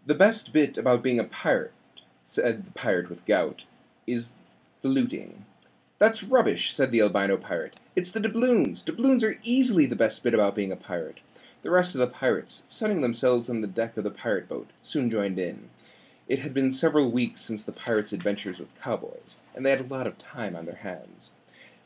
The best bit about being a pirate, said the pirate with gout, is the looting. That's rubbish, said the albino pirate. It's the doubloons. Doubloons are easily the best bit about being a pirate. The rest of the pirates, sunning themselves on the deck of the pirate boat, soon joined in. It had been several weeks since the pirates' adventures with cowboys, and they had a lot of time on their hands.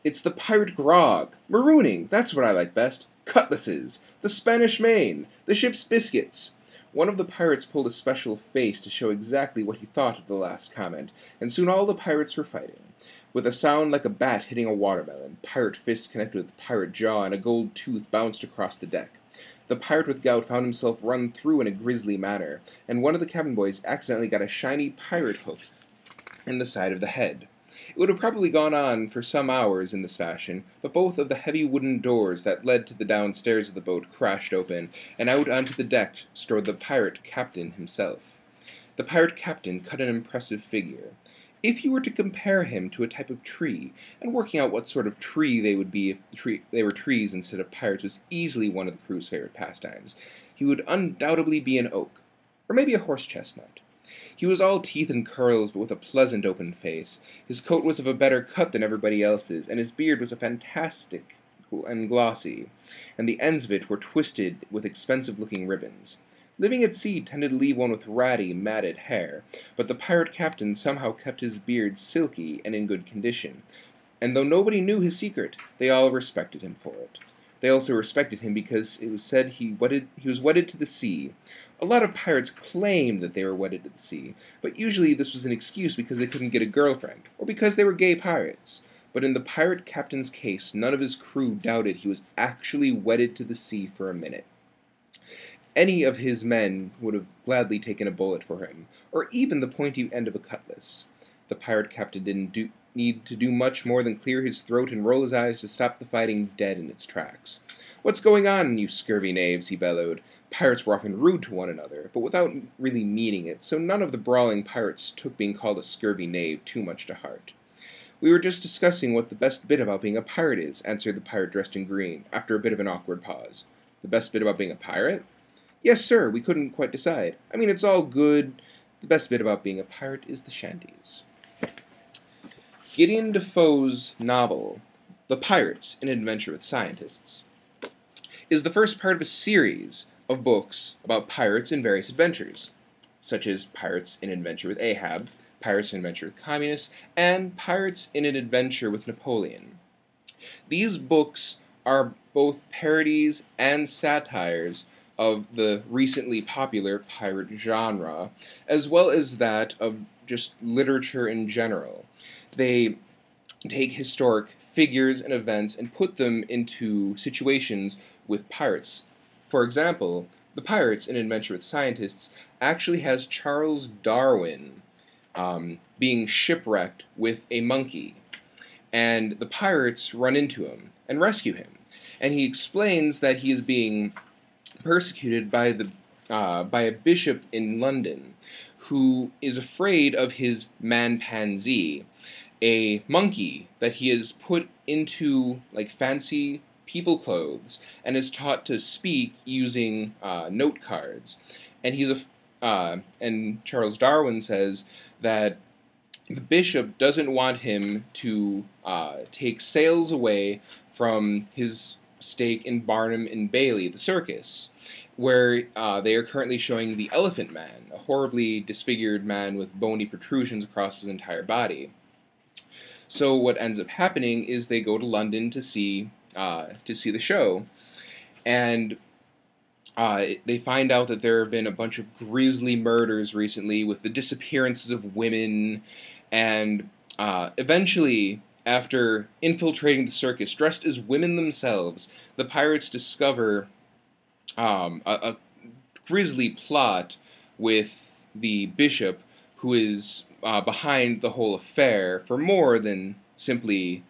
It's the pirate grog. Marooning, that's what I like best. Cutlasses. The Spanish Main. The ship's biscuits. One of the pirates pulled a special face to show exactly what he thought of the last comment, and soon all the pirates were fighting. With a sound like a bat hitting a watermelon, pirate fist connected with pirate jaw, and a gold tooth bounced across the deck. The pirate with gout found himself run through in a grisly manner, and one of the cabin boys accidentally got a shiny pirate hook in the side of the head. It would have probably gone on for some hours in this fashion, but both of the heavy wooden doors that led to the downstairs of the boat crashed open, and out onto the deck strode the pirate captain himself. The pirate captain cut an impressive figure. If you were to compare him to a type of tree, and working out what sort of tree they would be if they were trees instead of pirates was easily one of the crew's favorite pastimes, he would undoubtedly be an oak, or maybe a horse chestnut. He was all teeth and curls, but with a pleasant open face. His coat was of a better cut than everybody else's, and his beard was a fantastic and glossy, and the ends of it were twisted with expensive-looking ribbons. Living at sea tended to leave one with ratty, matted hair, but the pirate captain somehow kept his beard silky and in good condition, and though nobody knew his secret, they all respected him for it. They also respected him because it was said he was wedded to the sea. A lot of pirates claimed that they were wedded to the sea, but usually this was an excuse because they couldn't get a girlfriend, or because they were gay pirates. But in the pirate captain's case, none of his crew doubted he was actually wedded to the sea for a minute. Any of his men would have gladly taken a bullet for him, or even the pointy end of a cutlass. The pirate captain didn't need to do much more than clear his throat and roll his eyes to stop the fighting dead in its tracks. "What's going on, you scurvy knaves?" he bellowed. Pirates were often rude to one another, but without really meaning it, so none of the brawling pirates took being called a scurvy knave too much to heart. "We were just discussing what the best bit about being a pirate is," answered the pirate dressed in green, after a bit of an awkward pause. "The best bit about being a pirate?" "Yes, sir, we couldn't quite decide. I mean, it's all good. The best bit about being a pirate is the shanties." Gideon Defoe's novel, The Pirates in an Adventure with Scientists, is the first part of a series of books about pirates in various adventures, such as Pirates in an Adventure with Ahab, Pirates in an Adventure with Communists, and Pirates in an Adventure with Napoleon. These books are both parodies and satires of the recently popular pirate genre, as well as that of just literature in general. They take historic figures and events and put them into situations with pirates. For example, The Pirates in an Adventure with Scientists actually has Charles Darwin being shipwrecked with a monkey, and the pirates run into him and rescue him. And he explains that he is being persecuted by a bishop in London who is afraid of his manpanzee, a monkey that he has put into like fancy people clothes and is taught to speak using note cards. And and Charles Darwin says that the bishop doesn't want him to take sales away from his stake in Barnum and Bailey, the circus, where they are currently showing the Elephant Man, a horribly disfigured man with bony protrusions across his entire body. So what ends up happening is they go to London to see the show, and they find out that there have been a bunch of grisly murders recently with the disappearances of women, and eventually, after infiltrating the circus dressed as women themselves, the pirates discover a grisly plot with the bishop, who is behind the whole affair for more than simply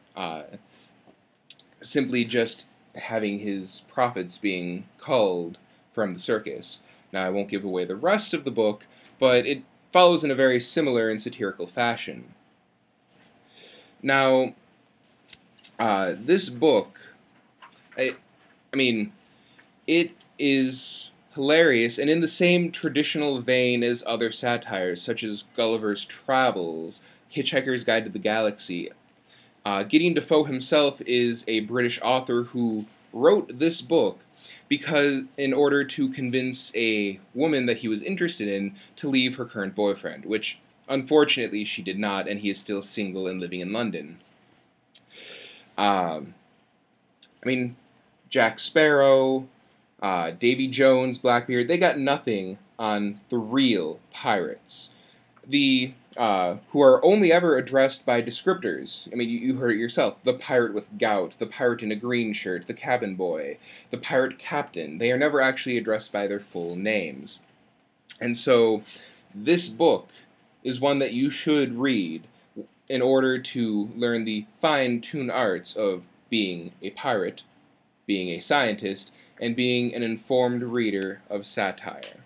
just having his profits being culled from the circus. Now, I won't give away the rest of the book, but it follows in a very similar and satirical fashion. Now, this book, I mean, it is hilarious and in the same traditional vein as other satires, such as Gulliver's Travels, Hitchhiker's Guide to the Galaxy. Gideon Defoe himself is a British author who wrote this book because in order to convince a woman that he was interested in to leave her current boyfriend, which unfortunately she did not, and he is still single and living in London. I mean, Jack Sparrow, Davy Jones, Blackbeard, they got nothing on the real pirates. Who are only ever addressed by descriptors. I mean, you heard it yourself. The pirate with gout, the pirate in a green shirt, the cabin boy, the pirate captain. They are never actually addressed by their full names. And so, this book is one that you should read in order to learn the fine-tuned arts of being a pirate, being a scientist, and being an informed reader of satire.